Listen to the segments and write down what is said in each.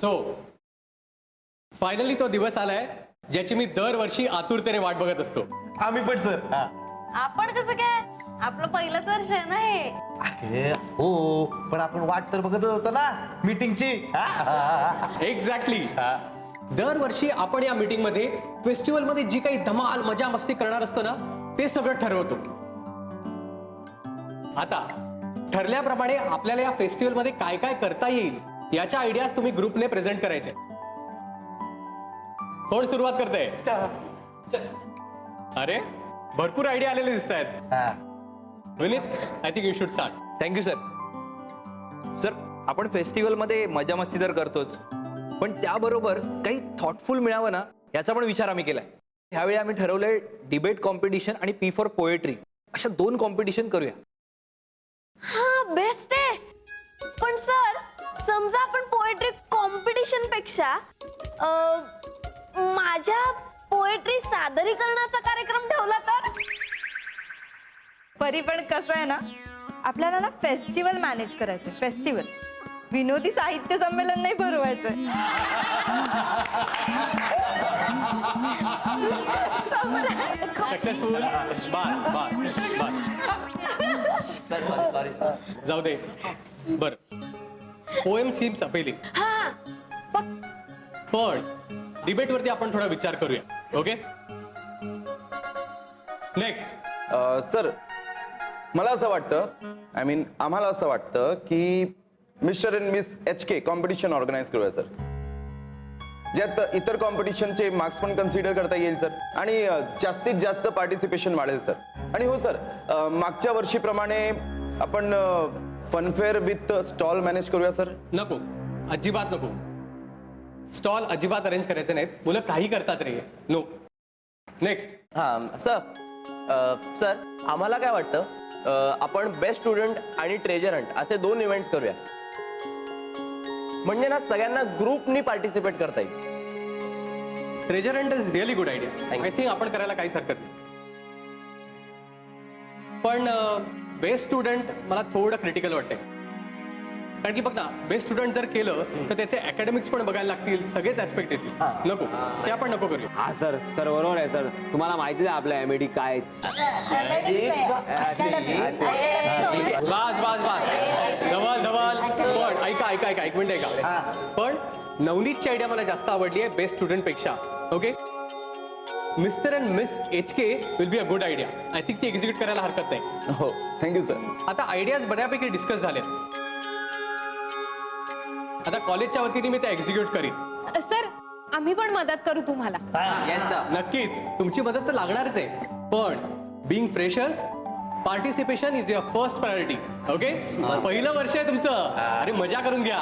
So finally तो दिवस आलाय ज्याची मी दरवर्षी आतुरतेने वाट बघत असतो. आम्ही पण सर. आपण कसं काय, आपलं पहिलंच वर्ष आहे ना हे. अरे हो, पण आपण वाट तर बघत होतो ना मीटिंगची. एक्झॅक्टली. दरवर्षी आपण या मीटिंग मध्ये फेस्टिवल मध्ये जी काही धमाल मजा मस्ती करणार असतो ना ते सगळं ठरवतो. आता ठरल्याप्रमाणे आपल्याला या फेस्टिवल मध्ये काय काय करता येईल याच्या आयडियाज तुम्ही ग्रुपने प्रेझेंट करायचे. कोण सुरुवात करते? अरे भरपूर आयडिया आलेले दिसत आहेत. Vineet, I think you should start. Thank you sir. Sir आपण फेस्टिवलमध्ये मजा मस्ती तर करतोच, पण त्याबरोबर काही थॉटफुल मिळावं ना याचा पण विचार आम्ही केलाय. ह्यावेळी आम्ही ठरवलंय डिबेट कॉम्पिटिशन आणि पी फॉर पोएट्री अशा 2 कॉम्पिटिशन करूया. हा बेस्ट आहे. पण सर समजा आपण पोएट्री कॉम्पिटिशन पेक्षा माझ्या पोएट्री सादरीकरणाचा कार्यक्रम ठेवला तर? परी पण कसं आहे ना, आपल्याला ना फेस्टिवल मॅनेज करायचं. फेस्टिवल विनोदी साहित्य संमेलन नाही भरवायचं. सक्सेसफुल. बस बस बस जाऊ दे. बर, पोएम सीम्स अपेलिंग, हा पण डिबेट वरती आपण थोडा विचार करूया. Okay, next. सर मला असं वाटतं, आय मीन आम्हाला असं वाटतं की mister and miss HK competition organise करूया सर, ज्यात इतर कॉम्पिटिशनचे मार्क्स पण कन्सिडर करता येईल सर आणि जास्तीत जास्त पार्टिसिपेशन वाढेल सर. आणि हो सर, मागच्या वर्षीप्रमाणे आपण फनफेअर विथ स्टॉल मॅनेज करूया सर. नको, अजिबात नको. स्टॉल अजिबात अरेंज करायचे नाहीत. मुलं काही करतात रे. नो. नेक्स्ट. हां सर आम्हाला काय वाटतं, आपण बेस्ट स्टुडंट आणि ट्रेजर हंट असे 2 इव्हेंट्स करूया. म्हणजे ना सगळ्यांना ग्रुपनी पार्टिसिपेट करता येईल. Treasure Hunt is really good idea. I think आपण करायला काहीच हरकत नाही. पण बेस्ट स्टुडंट मला थोडं क्रिटिकल वाटतंय. कारण की बघ ना, बेस्ट स्टुडंट जर केलं तर त्याचे अकॅडमिक्स पण बघायला लागतील, सगळेच ऍस्पेक्ट येतील. नको, ते आपण नको करूया. हा सर बरोबर आहे सर. तुम्हाला माहितीच आहे आपल्या MAD काय. बस बस बस धवल. पण ऐका ऐका ऐका एक मिनिट ऐका. पण नवनीतची आयडिया मला जास्त आवडली आहे बेस्ट स्टुडंट पेक्षा. Okay, mister and miss HK will be a good idea. I think ती एक्झिक्यूट करायला हरकत नाही. हो, थँक्यू सर. आता आयडियाज बऱ्यापैकी डिस्कस झाल्या. आता कॉलेजच्या वतीने मी ते एक्झिक्यूट करीन. सर आम्ही पण मदत करू तुम्हाला. नक्कीच तुमची मदत तर लागणारच आहे. पण being freshers, participation is your first priority. Okay, पहिलं वर्ष आहे तुमचं. अरे मजा करून घ्या.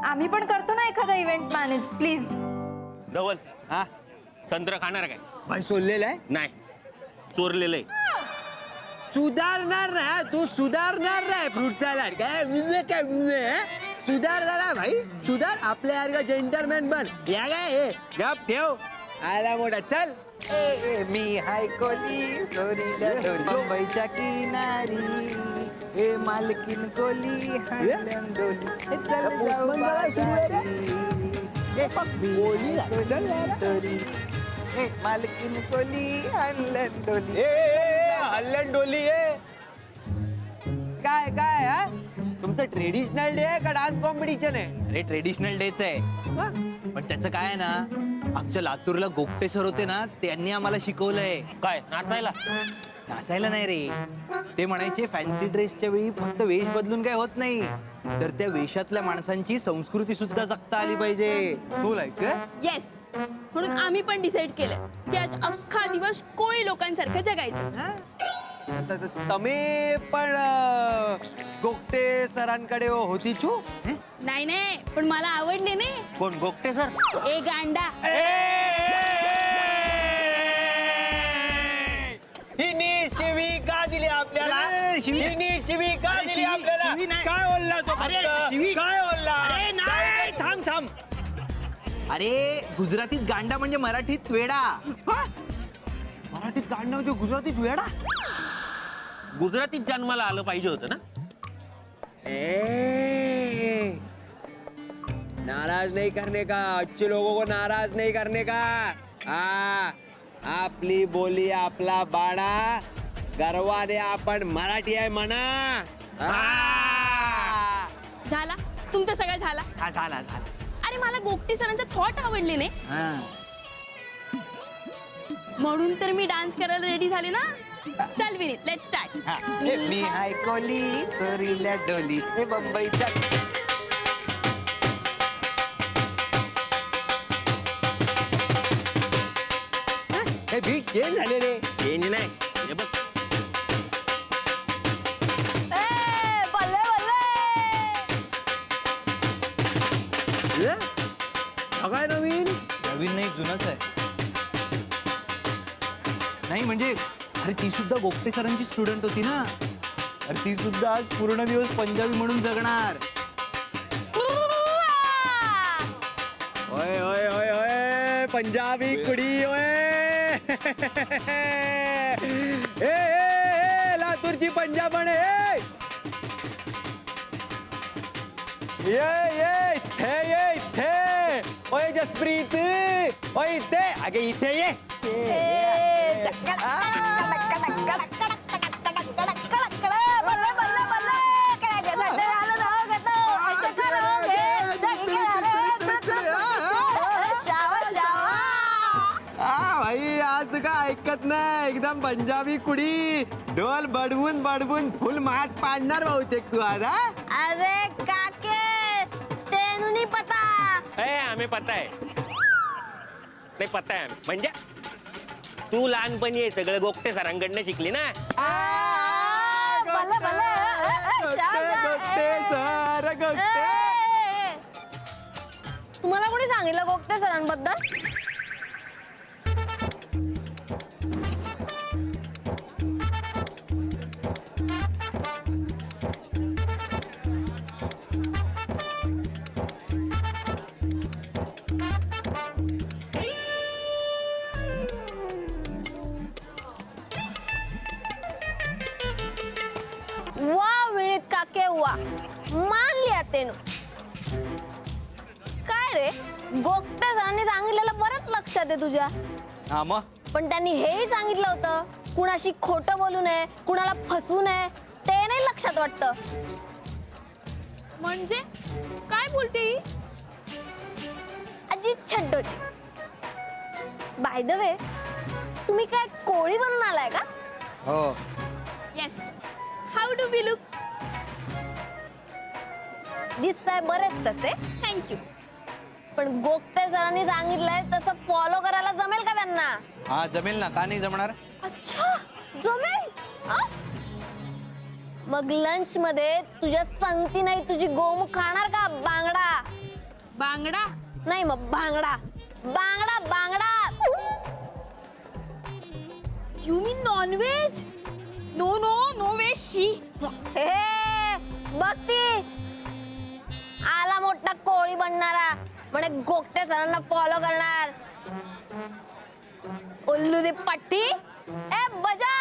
आम्ही पण करतो ना एखादा इव्हेंट मॅनेज प्लीज. धवल, हा संत्र खाणार काय? भाई सोडलेलं आहे. नाही, चोरलेलं आहे. सुधारणार ना तू, सुधारणार नाही. फ्रूट सॅलड काय सुधारणार आहे भाई. सुधार आपल्या जेंटलमॅन बन. या काय गप ठेव. आला मोठा चल. मी हाय कोली चोरीला डोली मुंबईच्या किनारी, ए मालकीन कोली हायलंड डोली, ए चल जाऊ बाजारी, ए कोली चोरी, ए मालकीन कोली हायलंड डोली, हल्लन डोली आहे. काय काय हा तुमचं ट्रेडिशनल डे आहे का डान्स कॉम्पिटिशन आहे? अरे ट्रेडिशनल डेच आहे, पण त्याचं काय आहे ना, आमच्या लातूरला गोगटे सर होते ना, त्यांनी आम्हाला शिकवलंय. काय नाचायला? नाचायला नाही रे. ते म्हणायचे फॅन्सी ड्रेसच्या वेळी फक्त वेश बदलून काय होत नाही, तर त्या वेशातल्या माणसांची संस्कृती सुद्धा जगता आली पाहिजे. येस, म्हणून आम्ही पण डिसाईड केलं की आज अख्खा दिवस कोळी लोकांसारखं जगायचं. तुम्ही पण गोगटे सरांकडे होती छू? नाही नाही, पण मला आवडले ने. कोण गोगटे सर? ए गांडा. हिनी शिवी का दिली आपल्याला? हिनी शिवी का दिली आपल्याला? काय बोलला तो? काय बोलला? नाही, थांब थांब. अरे गुजरातीत गांडा म्हणजे मराठीत वेडा. मराठीत गाणं म्हणजे गुजरातीत वेडा? गुजरातीत जन्माला आलं पाहिजे होतं ना. ए नाराज नहीं करने का, अच्छे लोगों को नाराज नहीं करने का. आपली बोली आपला बाणा, गर्वाने आपण मराठी आहे म्हणा. झाला तुमचं सगळं झाला. झाला. अरे मला गोगटे सरांचे थॉट आवडले नाही म्हणून तर मी डान्स करायला रेडी झाले ना. चल विनीत लेट्स स्टार्ट. मी हाय कोली तोरीला डोली हे मुंबईचा. हे बीट चेंज झाले रे. चेंज नाही हे बघ. बल्ले बल्ले. काय नवीन. नवीन नाही जुनाच आहे. नाही म्हणजे अरे ती सुद्धा गोगटे सरांची स्टुडंट होती ना. अरे ती सुद्धा आज पूर्ण दिवस पंजाबी म्हणून जगणार. ओय ओय ओय ओय पंजाबी कुडी ओय. ए लातूरची पंजाबण ए. ये इथे. ओय जसप्रीत ओय इथे. अगे इथे ये. बल्ले बल्ले बल्ले. करायच्यासाठी आलो ना हो घेतो. असे ठरवून घे. जगी गेला रे. शावा शावा. भाई आज का ऐकत नाही. एकदम पंजाबी कुडी. ढोल बडवून फुल माच पाडणार बहुतेक तू आज. अरे काके तेनू नहीं पता. आम्ही पता आहे नाही पता आहे आम्ही म्हणजे तू लहानपणी हे सगळं गोगटे सरांकडनं शिकली ना. बल्ले बल्ले. तुम्हाला कोणी सांगितलं गोगटे सरांबद्दल. वा विनीत काके वा. मान लिया तेनू. काय रे गोगटे सरांनी सांगितलेलं बरंच लक्षात आहे तुझ्या. हा मग पण त्यांनी हेही सांगितलं होतं कुणाशी खोटं बोलू नये, कुणाला फसवू नये. ते नाही लक्षात वाटतं. म्हणजे काय बोलते ही. अजी छड्डोची. बाय द वे तुम्ही काय कोळी बनून आलाय का. हो. Yes. How do we look. दिसताय बरेच तसे. थँक्यू. पण गोगटे सरांनी सांगितलंय तसं फॉलो करायला जमेल का त्यांना. हा जमेल ना. का नाही जमणार. अच्छा जमेल. मग लंच मध्ये तुझ्या संगती नाही तुझी गोमुख खाणार का बांगडा. बांगडा नाही मग भांगडा. बांगडा बांगडा. You mean nonveg. No no no veg शी. हे बघती आला मोठा कोळी बनणारा म्हणे गोगटे सरांना फॉलो करणार. उल्लू दी पट्टी ए बजाव.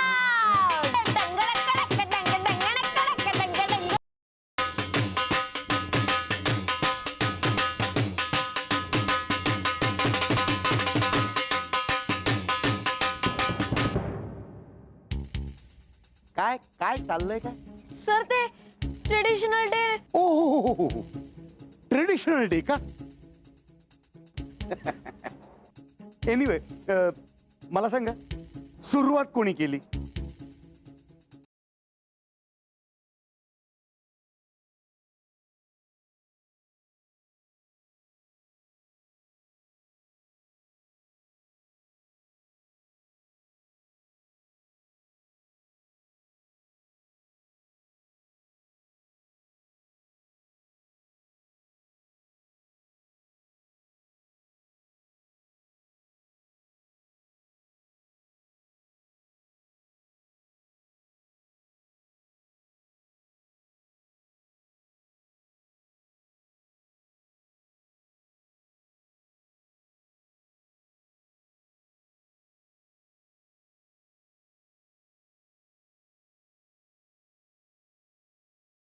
काय काय चाललंय काय. सर ते ट्रेडिशनल डे. ओ ट्रेडिशनल डे का. एनिवे मला सांगा सुरुवात कोणी केली.